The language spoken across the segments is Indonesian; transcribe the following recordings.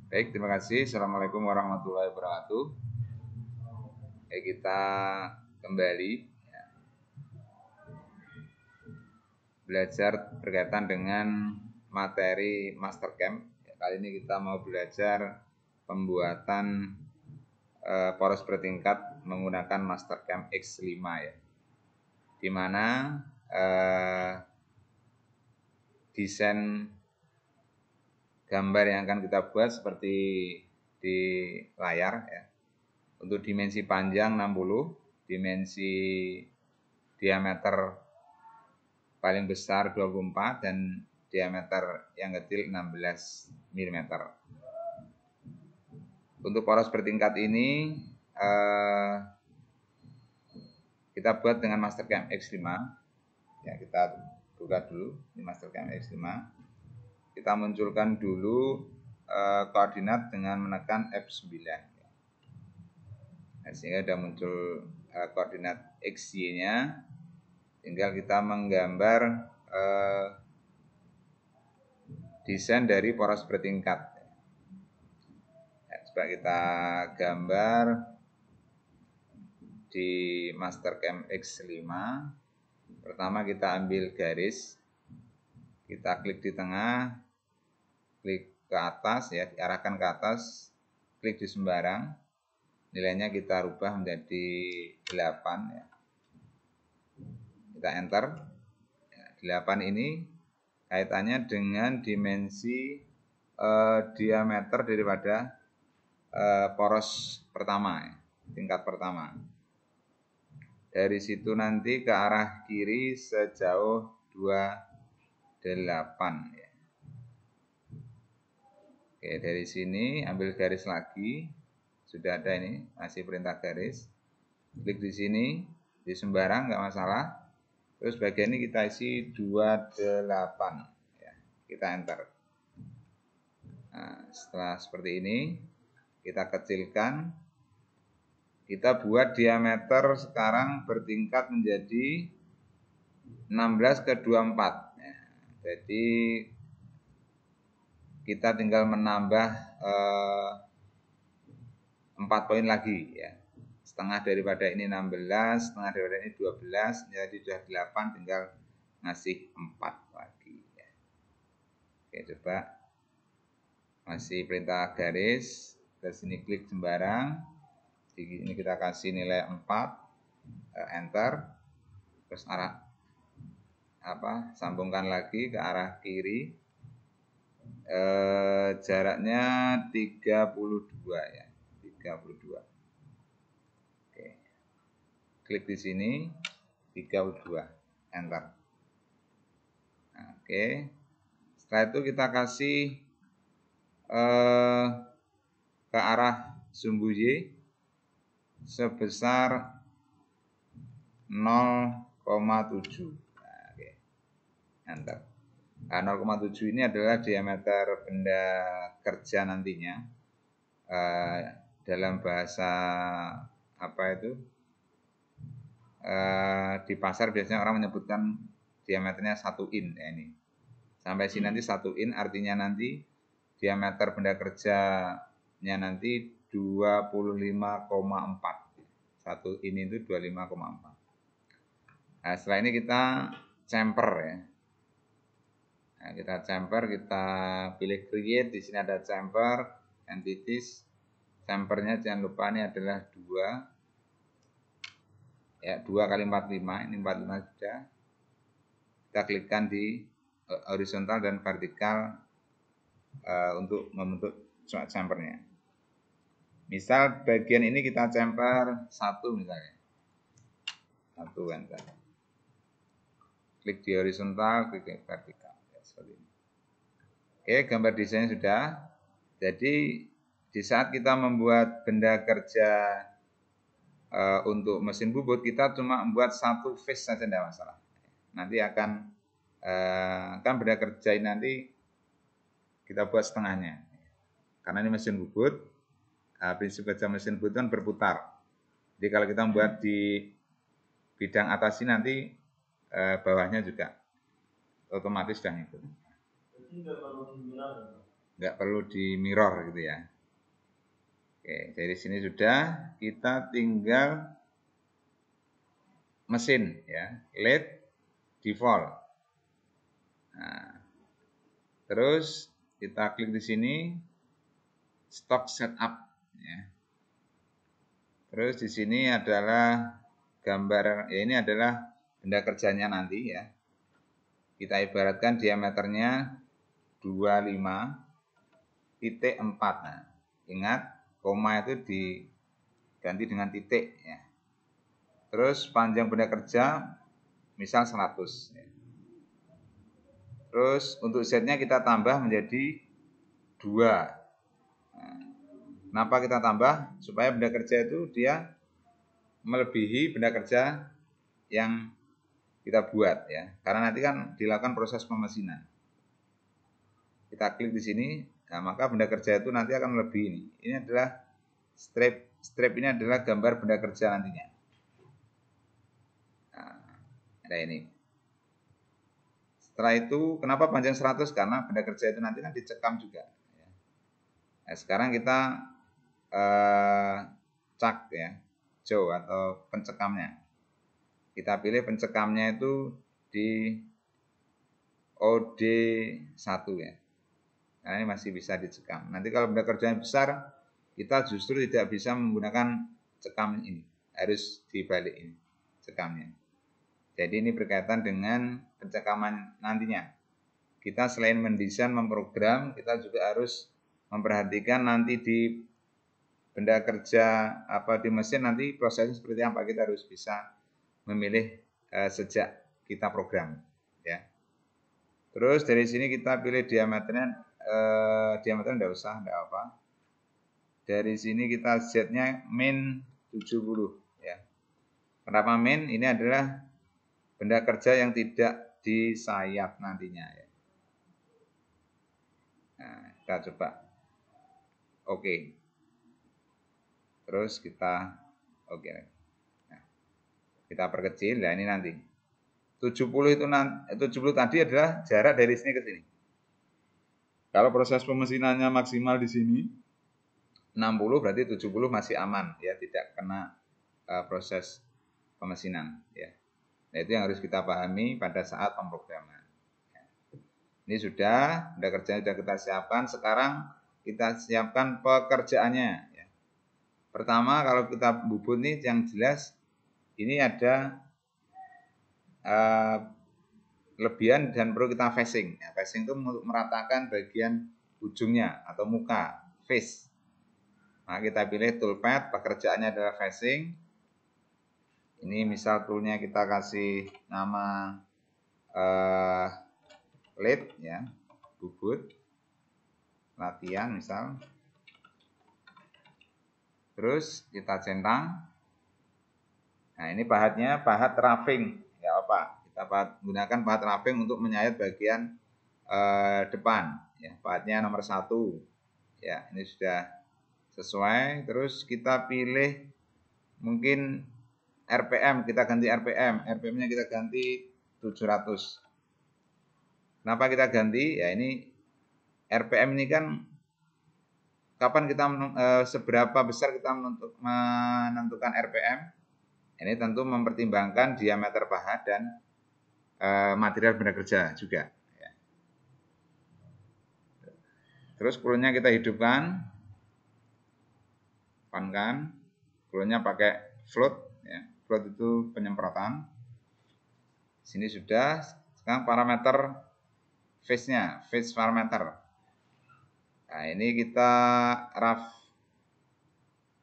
Baik, terima kasih. Assalamualaikum warahmatullahi wabarakatuh. Kita kembali belajar berkaitan dengan materi Mastercam. Kali ini kita mau belajar pembuatan poros bertingkat menggunakan Mastercam X5 ya. Di mana desain gambar yang akan kita buat seperti di layar ya. Untuk dimensi panjang 60, dimensi diameter paling besar 24 dan diameter yang kecil 16 mm. Untuk poros bertingkat ini kita buat dengan Mastercam X5. Ya, kita buka dulu di Mastercam X5. Kita munculkan dulu koordinat dengan menekan F9. Nah, sehingga sudah muncul koordinat XY-nya. Tinggal kita menggambar desain dari poros bertingkat. Nah, coba kita gambar di Mastercam X5. Pertama kita ambil garis, kita klik di tengah, klik ke atas ya, diarahkan ke atas, klik di sembarang, nilainya kita rubah menjadi 8 ya. Kita enter. 8 ini kaitannya dengan dimensi diameter daripada poros pertama ya, tingkat pertama. Dari situ nanti ke arah kiri sejauh 28 ya. Oke, dari sini ambil garis lagi. Sudah ada ini, masih perintah garis. Klik di sini, di sembarang nggak masalah. Terus bagian ini kita isi 28 ya. Kita enter. Nah, setelah seperti ini kita kecilkan, kita buat diameter sekarang bertingkat menjadi 16 ke 24 ya. Jadi kita tinggal menambah 4 poin lagi ya. Setengah daripada ini 16, setengah daripada ini 12, jadi sudah 8, tinggal ngasih 4 lagi ya. Oke, coba masih perintah garis, ke sini klik sembarang, ini kita kasih nilai 4, enter, terus arah sambungkan lagi ke arah kiri, jaraknya 32 ya, 32. Oke, klik di sini 32, enter. Nah, oke, setelah itu kita kasih ke arah sumbu Y sebesar 0,7. Nah, oke. Enter. Nah, 0,7 ini adalah diameter benda kerja nantinya. Dalam bahasa di pasar biasanya orang menyebutkan diameternya 1 in ya ini. Sampai sini nanti 1 in artinya nanti diameter benda kerjanya nanti 25,4. 1 in itu 25,4. Nah, setelah ini kita chamfer ya. Nah, kita chamfer, kita pilih create, di sini ada chamfer, entities. Chamfernya jangan lupa ini adalah 2. Ya, 2 kali 45, ini 45 sudah. Kita klikkan di horizontal dan vertikal untuk membentuk chamfernya. Misal bagian ini kita chamfer 1 misalnya. 1 enter. Klik di horizontal, klik di vertikal. Ya, seperti ini. Oke, gambar desainnya sudah. Jadi di saat kita membuat benda kerja untuk mesin bubut, kita cuma membuat 1 face saja tidak masalah. Nanti akan benda kerja ini nanti kita buat setengahnya. Karena ini mesin bubut, prinsip kerja mesin bubut kan berputar. Jadi kalau kita membuat di bidang atas ini nanti bawahnya juga otomatis sudah ngikut. nggak perlu di mirror gitu ya. Oke, dari sini sudah, kita tinggal mesin ya, LED default. Nah, terus kita klik di sini stock setup ya. Terus di sini adalah gambar, ya ini adalah benda kerjanya nanti ya. Kita ibaratkan diameternya 25,4. Nah, ingat koma itu diganti dengan titik ya. Terus panjang benda kerja misal 100 ya. Terus untuk Z-nya kita tambah menjadi 2. Nah, kenapa kita tambah? Supaya benda kerja itu dia melebihi benda kerja yang kita buat ya. Karena nanti kan dilakukan proses pemesinan. Kita klik di sini, nah maka benda kerja itu nanti akan lebih ini. Ini adalah strip ini adalah gambar benda kerja nantinya. Nah, ada ini. Setelah itu kenapa panjang 100? Karena benda kerja itu nanti kan dicekam juga. Nah, sekarang kita cak ya, Joe atau pencekamnya. Kita pilih pencekamnya itu di OD1 ya. Nah, ini masih bisa dicekam. Nanti kalau benda kerjanya besar, kita justru tidak bisa menggunakan cekam ini. Harus dibalik ini cekamnya. Jadi ini berkaitan dengan pencekaman nantinya. Kita selain mendesain, memprogram, kita juga harus memperhatikan nanti di benda kerja di mesin nanti prosesnya seperti apa. Kita harus bisa memilih sejak kita program ya. Terus dari sini kita pilih diameternya tidak usah, tidak apa. Dari sini kita Z-nya min 70 ya. Kenapa min? Ini adalah benda kerja yang tidak disayap nantinya ya. Nah, kita coba oke. Terus kita oke. Nah, kita perkecil. Nah, ini nanti 70 itu 70 tadi adalah jarak dari sini ke sini. Kalau proses pemesinannya maksimal di sini 60 berarti 70 masih aman ya, tidak kena proses pemesinan ya. Nah, itu yang harus kita pahami pada saat pemrograman. Ini sudah, benda kerjanya sudah kita siapkan. Sekarang kita siapkan pekerjaannya ya. Pertama kalau kita bubut nih yang jelas ini ada lebihan dan perlu kita facing. Ya, facing itu untuk meratakan bagian ujungnya atau muka, face. Nah, kita pilih toolpad, pekerjaannya adalah facing. Ini misal toolnya kita kasih nama lead ya, bubut, latihan misal. Terus kita centang. Nah, ini pahatnya pahat roughing, ya apa? Kita gunakan pahat roughing untuk menyayat bagian depan. Ya, pahatnya nomor 1. Ya, ini sudah sesuai. Terus kita pilih mungkin RPM, kita ganti RPM. RPM-nya kita ganti 700. Kenapa kita ganti? Ya ini RPM ini kan kapan kita seberapa besar kita menentukan RPM? Ini tentu mempertimbangkan diameter pahat dan material benda kerja juga. Ya. Terus kulunnya kita hidupkan, pankan, kulunnya pakai float. Ya. Float itu penyemprotan. Sini sudah. Sekarang parameter face-nya, face parameter. Nah, ini kita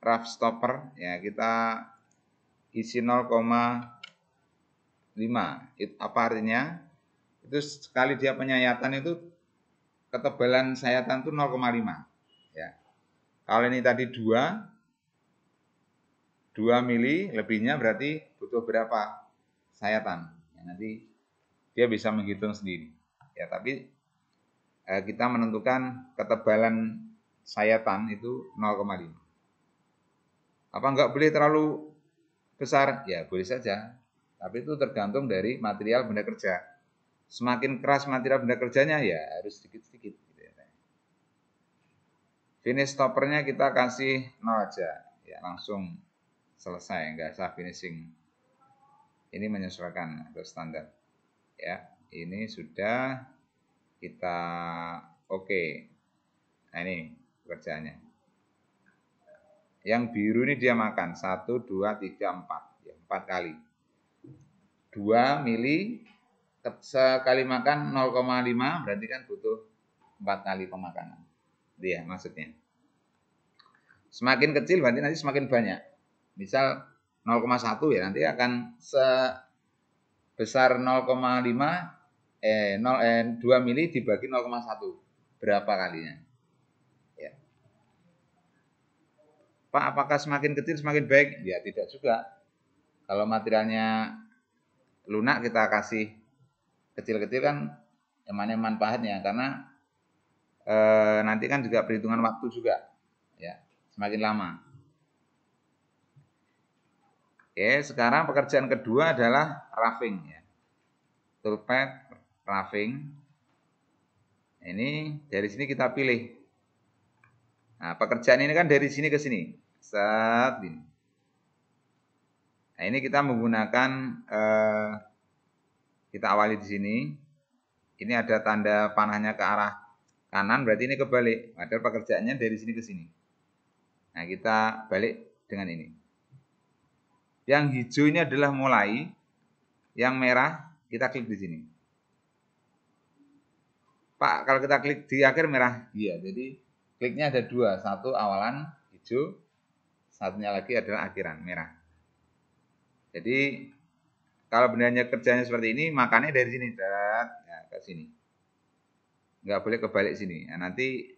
rough stopper ya, kita isi 0,5. Apa artinya? Itu sekali dia penyayatan itu ketebalan sayatan itu 0,5 ya. Kalau ini tadi 2 mili lebihnya berarti butuh berapa sayatan? Ya, nanti dia bisa menghitung sendiri. Ya, tapi kita menentukan ketebalan sayatan itu 0,5. Apa enggak boleh terlalu besar? Ya, boleh saja. Tapi itu tergantung dari material benda kerja. Semakin keras material benda kerjanya ya harus sedikit-sedikit. Finish stoppernya kita kasih 0 aja, ya langsung selesai, nggak usah finishing. Ini menyesuaikan atau standar. Ya, ini sudah kita oke. Nah ini pekerjaannya. Yang biru ini dia makan 1, 2, 3, 4, ya, 4 kali. 2 mili sekali makan 0,5 berarti kan butuh 4 kali pemakanan. Dia maksudnya. Semakin kecil berarti nanti semakin banyak. Misal 0,1 ya nanti akan sebesar 0,5 2 mili dibagi 0,1 berapa kalinya? Ya. Pak, apakah semakin kecil semakin baik? Ya tidak juga. Kalau materialnya lunak kita kasih kecil-kecil kan mana manfaatnya karena nanti kan juga perhitungan waktu juga ya semakin lama. Oke, sekarang pekerjaan kedua adalah roughing ya. Toolpath roughing. Ini dari sini kita pilih. Nah, pekerjaan ini kan dari sini ke sini. Set ini. Nah, ini kita menggunakan kita awali di sini. Ini ada tanda panahnya ke arah kanan, berarti ini kebalik. Padahal pekerjaannya dari sini ke sini. Nah, kita balik dengan ini. Yang hijau ini adalah mulai, yang merah kita klik di sini. Pak, kalau kita klik di akhir merah, iya. Jadi kliknya ada dua, satu awalan hijau, satunya lagi adalah akhiran merah. Jadi kalau benarnya kerjanya seperti ini, makannya dari sini, ya, ke sini. Nggak boleh kebalik sini. Nah, nanti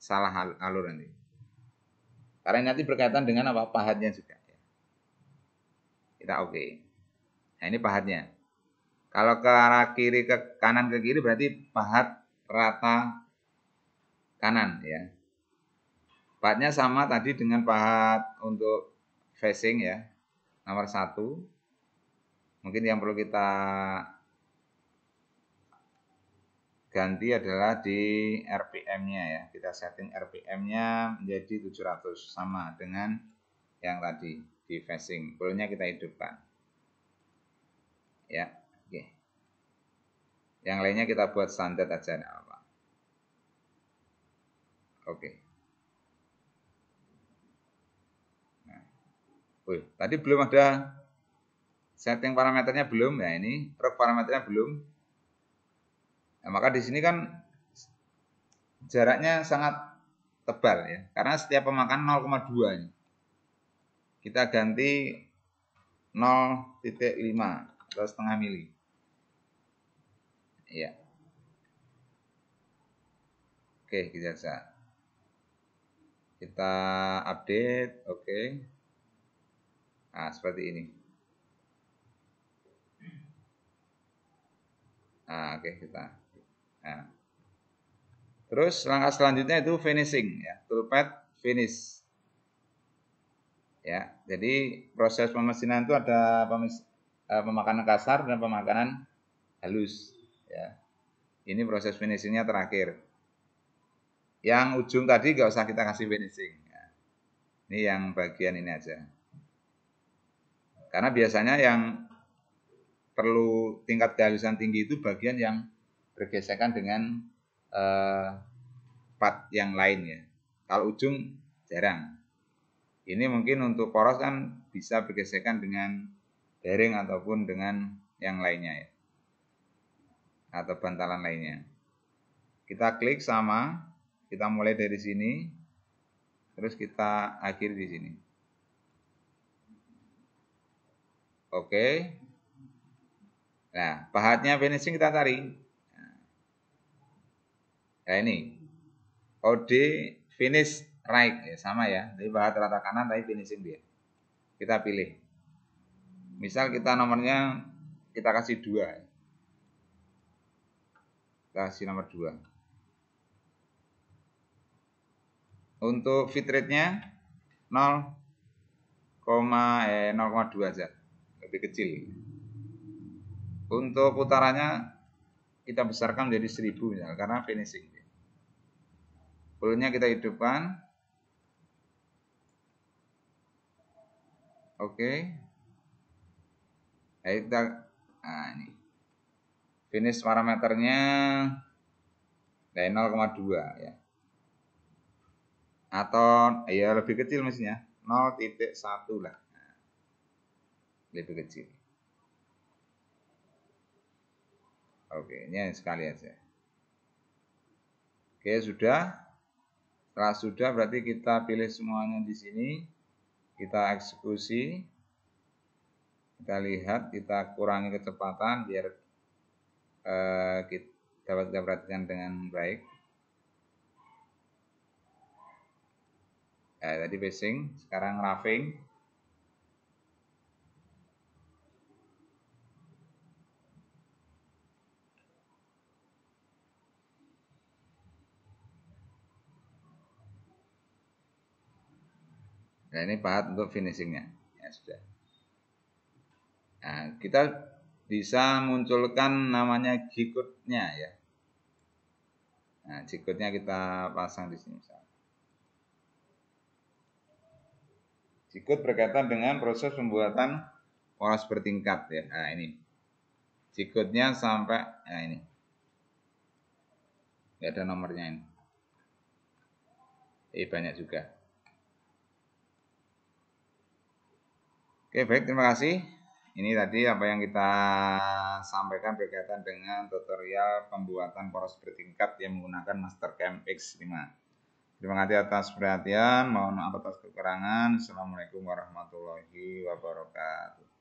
salah alur nanti. Karena nanti berkaitan dengan apa pahatnya juga. Kita oke. Nah ini pahatnya. Kalau ke arah kiri ke kanan ke kiri berarti pahat rata kanan ya. Pahatnya sama tadi dengan pahat untuk facing ya. Nomor 1. Mungkin yang perlu kita ganti adalah di RPM-nya ya. Kita setting RPM-nya menjadi 700 sama dengan yang tadi di facing. Perlunya kita hidupkan. Ya, oke. Yang lainnya kita buat standar aja enggak apa. Oke. Nah. Tadi belum ada setting parameternya belum ya ini, ref parameternya belum. Nah, maka di sini kan jaraknya sangat tebal ya, karena setiap pemakanan 0,2 ini. Kita ganti 0,5 atau setengah mili. Ya. Oke, kita update, oke. Nah, seperti ini. Nah, oke kita. Nah. Terus langkah selanjutnya itu finishing ya, toolpath finish. Ya, jadi proses pemesinan itu ada pemakanan kasar dan pemakanan halus ya. Ini proses finishingnya terakhir. Yang ujung tadi nggak usah kita kasih finishing ya. Ini yang bagian ini aja. Karena biasanya yang perlu tingkat kehalusan tinggi itu bagian yang bergesekan dengan part yang lain ya. Kalau ujung jarang. Ini mungkin untuk poros kan bisa bergesekan dengan bearing ataupun dengan yang lainnya ya. Atau bantalan lainnya. Kita klik sama, kita mulai dari sini, terus kita akhiri di sini. Oke. Nah, pahatnya finishing kita cari. Nah ini, OD finish right ya sama ya. Jadi pahat rata kanan tapi finishing dia. Kita pilih. Misal kita nomornya kita kasih 2. Kasih nomor 2. Untuk fit rate-nya 0,2 aja. Lebih kecil. Untuk putarannya kita besarkan menjadi 1000 misalnya, karena finishing. Spoolnya kita hidupkan. Oke. Nah, ini. Finish parameternya dari 0,2 ya. Atau ya lebih kecil mestinya, 0,1 lah. Nah, lebih kecil. Oke, ini sekali aja. Oke, sudah. Setelah sudah berarti kita pilih semuanya di sini. Kita eksekusi. Kita lihat, kita kurangi kecepatan biar dapat kita perhatikan dengan baik. Tadi pacing, sekarang roughing. Nah, ini pahat untuk finishingnya. Ya sudah. Nah, kita bisa munculkan namanya G-code-nya ya. Nah, G-code-nya kita pasang di sini. G-code berkaitan dengan proses pembuatan poros bertingkat ya. Nah, ini. G-code-nya sampai ini. Nggak ada nomornya ini. Banyak juga. Oke, baik, terima kasih. Ini tadi apa yang kita sampaikan berkaitan dengan tutorial pembuatan poros bertingkat yang menggunakan Mastercam X5. Terima kasih atas perhatian, mohon maaf atas kekurangan. Assalamualaikum warahmatullahi wabarakatuh.